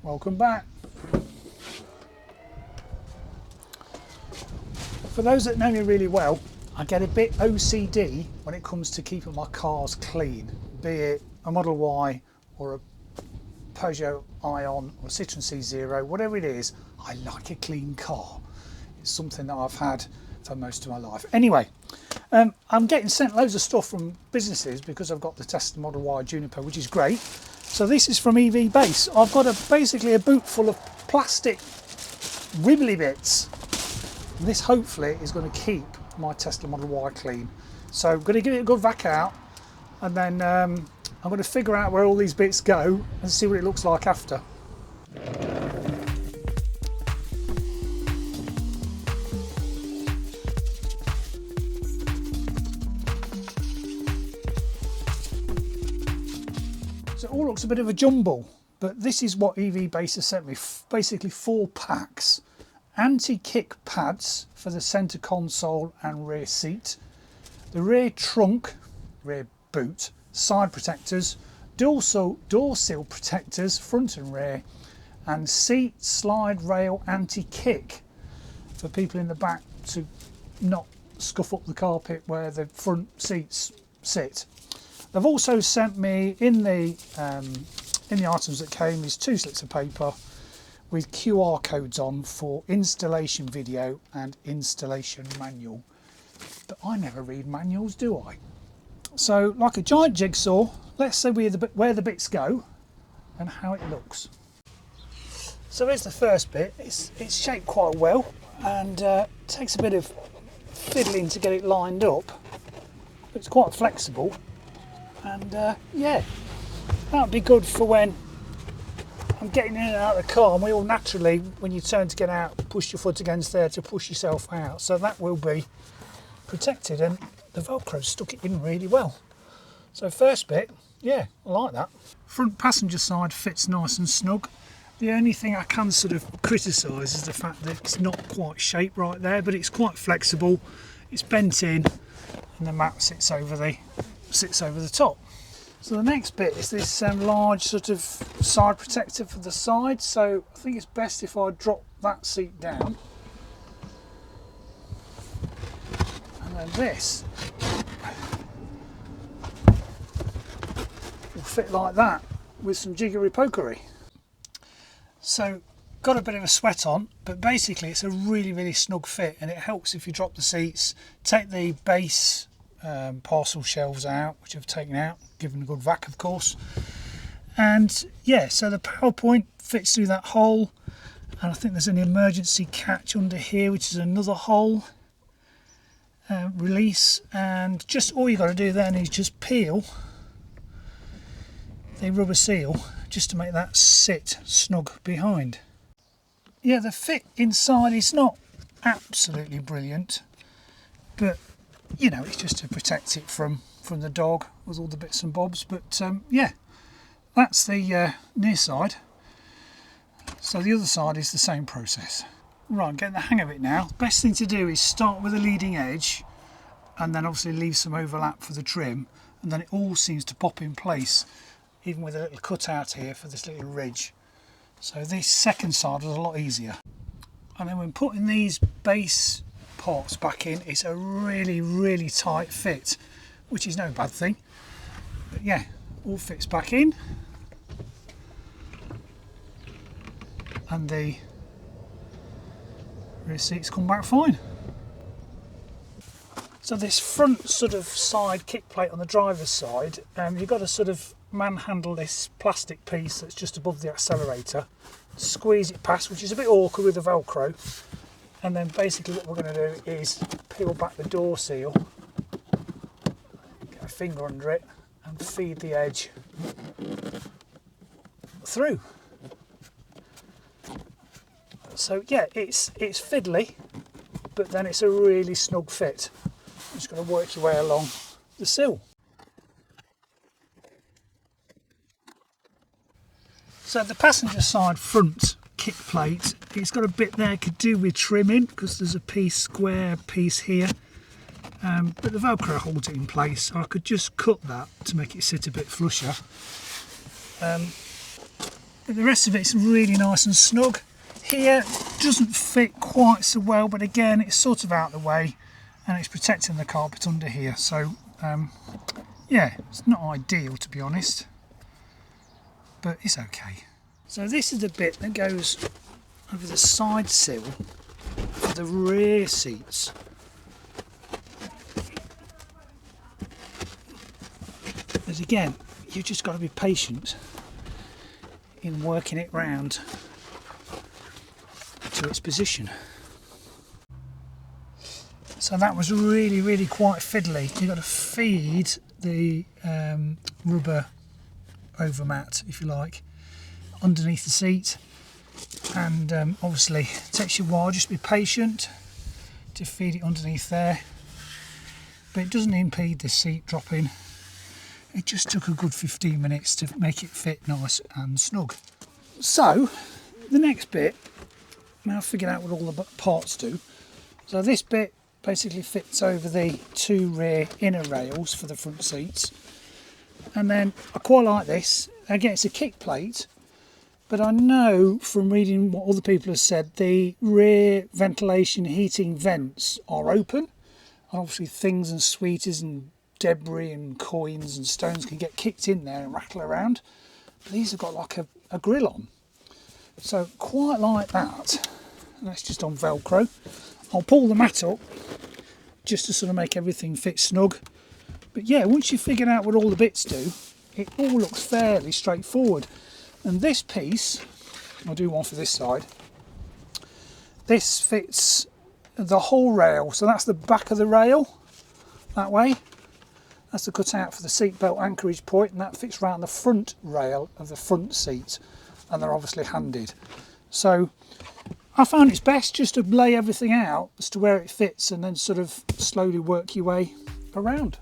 Welcome back. For those that know me really well, I get a bit OCD when it comes to keeping my cars clean, be it a Model Y or a Peugeot Ion or a Citroen C0, whatever it is. I like a clean car. It's something that I've had for most of my life. Anyway, I'm getting sent loads of stuff from businesses because I've got the Tesla Model Y Juniper, which is great. So this is from EVBase. I've got basically a boot full of plastic wibbly bits. And this hopefully is going to keep my Tesla Model Y clean. So I'm going to give it a good vac out, and then I'm going to figure out where all these bits go and see what it looks like after. So it all looks a bit of a jumble, but this is what EVBase has sent me. Basically 4 packs. Anti-kick pads for the centre console and rear seat. The rear trunk, rear boot, side protectors, door sill protectors, front and rear, and seat slide rail anti-kick for people in the back to not scuff up the carpet where the front seats sit. They've also sent me in the items that came is 2 slips of paper with QR codes on for installation video and installation manual. But I never read manuals, do I? So, like a giant jigsaw, let's see where the bits go and how it looks. So here's the first bit. It's shaped quite well, and takes a bit of fiddling to get it lined up. It's quite flexible, and yeah, that would be good for when I'm getting in and out of the car, and we all naturally, when you turn to get out, push your foot against there to push yourself out. So that will be protected, and the Velcro stuck it in really well. So first bit, yeah, I like that. Front passenger side fits nice and snug. The only thing I can sort of criticise is the fact that it's not quite shaped right there, but it's quite flexible. It's bent in, and the mat sits over the top. So the next bit is this large sort of side protector for the side. So I think it's best if I drop that seat down, and then this will fit like that with some jiggery pokery. So got a bit of a sweat on, but basically it's a really snug fit, and it helps if you drop the seats, take the base parcel shelves out, which I've taken out, given a good vac of course. And yeah, so the power point fits through that hole, and I think there's an emergency catch under here, which is another hole. Release, and just all you got to do then is just peel the rubber seal just to make that sit snug behind. Yeah, the fit inside is not absolutely brilliant, but you know, it's just to protect it from the dog with all the bits and bobs. But yeah, that's the near side. So the other side is the same process. Right, getting the hang of it now. Best thing to do is start with the leading edge, and then obviously leave some overlap for the trim, and then it all seems to pop in place, even with a little cut out here for this little ridge. So this second side was a lot easier. And then when putting these base parts back in, it's a really tight fit, which is no bad thing. But yeah, all fits back in, and the rear seats come back fine. So this front sort of side kick plate on the driver's side, you've got to sort of manhandle this plastic piece that's just above the accelerator, squeeze it past, which is a bit awkward with the Velcro, and then basically what we're going to do is peel back the door seal, get a finger under it and feed the edge through. So yeah, it's fiddly, but then it's a really snug fit. I'm just going to work your way along the sill. So the passenger side front kick plate, it's got a bit there could do with trimming, because there's a square piece here, but the Velcro holds it in place, so I could just cut that to make it sit a bit flusher. but the rest of it's really nice and snug. Here doesn't fit quite so well, but again it's sort of out of the way and it's protecting the carpet under here, so yeah, it's not ideal to be honest, but it's okay. So this is the bit that goes over the side sill for the rear seats. But again, you've just got to be patient in working it round to its position. So that was really quite fiddly. You've got to feed the rubber overmat, if you like, underneath the seat, and obviously it takes you a while. Just be patient to feed it underneath there, but it doesn't impede the seat dropping. It just took a good 15 minutes to make it fit nice and snug. So the next bit, now I've figured out what all the parts do. So this bit basically fits over the two rear inner rails for the front seats, and then I quite like this. Again, it's a kick plate, but I know from reading what other people have said, the rear ventilation heating vents are open, and obviously things and sweeties and debris and coins and stones can get kicked in there and rattle around. But these have got like a grill on, so quite like that. And that's just on Velcro. I'll pull the mat up just to sort of make everything fit snug. But yeah, once you've figured out what all the bits do, it all looks fairly straightforward. And this piece, I'll do one for this side, this fits the whole rail. So that's the back of the rail, that way. That's the cutout for the seatbelt anchorage point, and that fits around the front rail of the front seat, and they're obviously handed. So I found it's best just to lay everything out as to where it fits and then sort of slowly work your way around.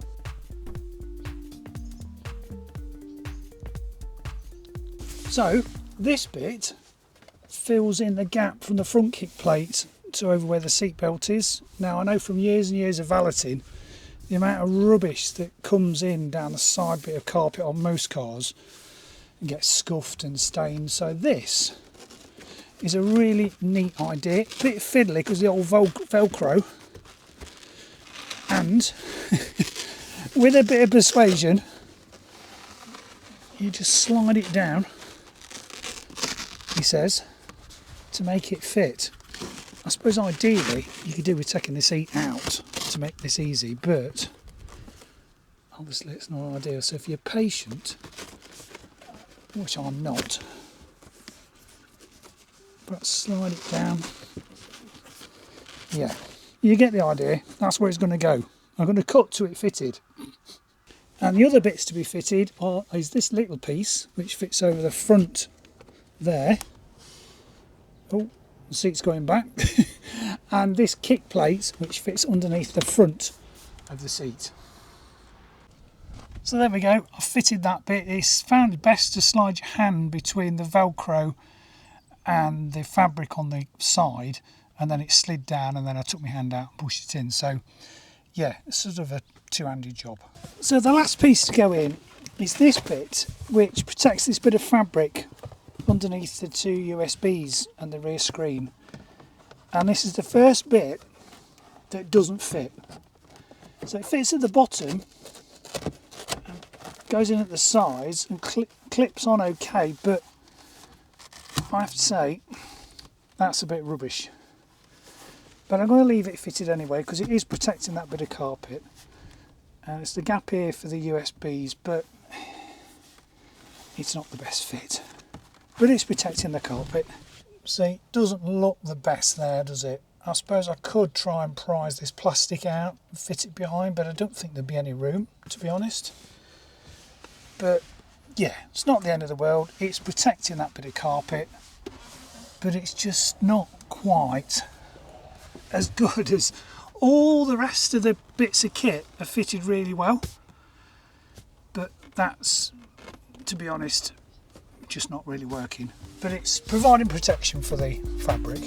So this bit fills in the gap from the front kick plate to over where the seatbelt is. Now I know from years and years of valeting, the amount of rubbish that comes in down the side bit of carpet on most cars and gets scuffed and stained. So this is a really neat idea. A bit fiddly because the old Velcro, and with a bit of persuasion you just slide it down, he says, to make it fit. I suppose ideally you could do with taking the seat out to make this easy, but obviously it's not ideal. So if you're patient, which I'm not, but slide it down. Yeah, you get the idea. That's where it's going to go. I'm going to cut to it fitted. And the other bits to be fitted is this little piece, which fits over the front there. Oh, the seat's going back. And this kick plate, which fits underneath the front of the seat. So there we go, I've fitted that bit. It's found it best to slide your hand between the Velcro and the fabric on the side, and then it slid down, and then I took my hand out and pushed it in. So yeah, it's sort of a two-handed job. So the last piece to go in is this bit, which protects this bit of fabric underneath the two USBs and the rear screen. And this is the first bit that doesn't fit. So it fits at the bottom, and goes in at the sides and clips on okay, but I have to say that's a bit rubbish. But I'm going to leave it fitted anyway because it is protecting that bit of carpet. And it's the gap here for the USBs, but it's not the best fit. But it's protecting the carpet. See, doesn't look the best there, does it? I suppose I could try and prise this plastic out and fit it behind, but I don't think there'd be any room, to be honest. But yeah, it's not the end of the world. It's protecting that bit of carpet, but it's just not quite as good as all the rest of the bits of kit are fitted really well. But that's, to be honest, just not really working. But it's providing protection for the fabric.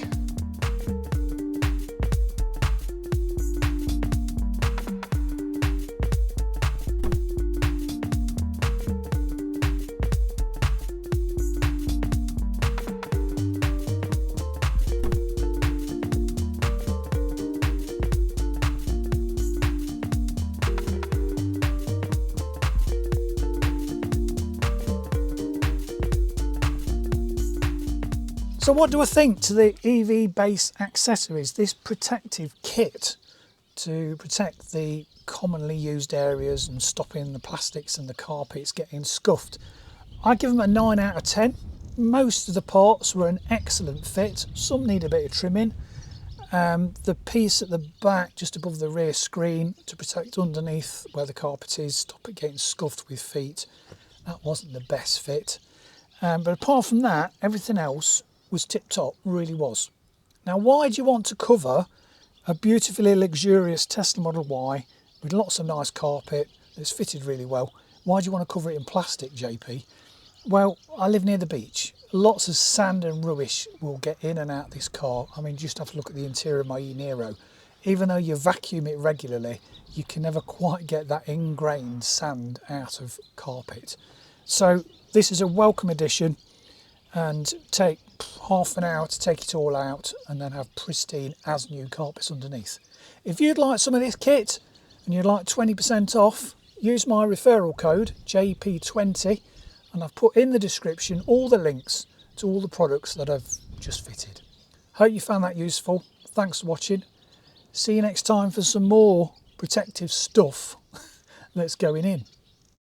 So what do I think to the EVBase accessories, this protective kit to protect the commonly used areas and stopping the plastics and the carpets getting scuffed? I give them a 9 out of 10. Most of the parts were an excellent fit, some need a bit of trimming. The piece at the back just above the rear screen to protect underneath where the carpet is, stop it getting scuffed with feet, that wasn't the best fit. But apart from that, everything else was tip top, really was. Now why do you want to cover a beautifully luxurious Tesla Model Y with lots of nice carpet that's fitted really well? Why do you want to cover it in plastic, JP? Well, I live near the beach. Lots of sand and rubbish will get in and out of this car. I mean, just have to look at the interior of my e-Niro. Even though you vacuum it regularly, you can never quite get that ingrained sand out of carpet. So this is a welcome addition, and take half an hour to take it all out and then have pristine as new carpets underneath. If you'd like some of this kit and you'd like 20% off, use my referral code JP20, and I've put in the description all the links to all the products that I've just fitted. Hope you found that useful. Thanks for watching. See you next time for some more protective stuff that's going in.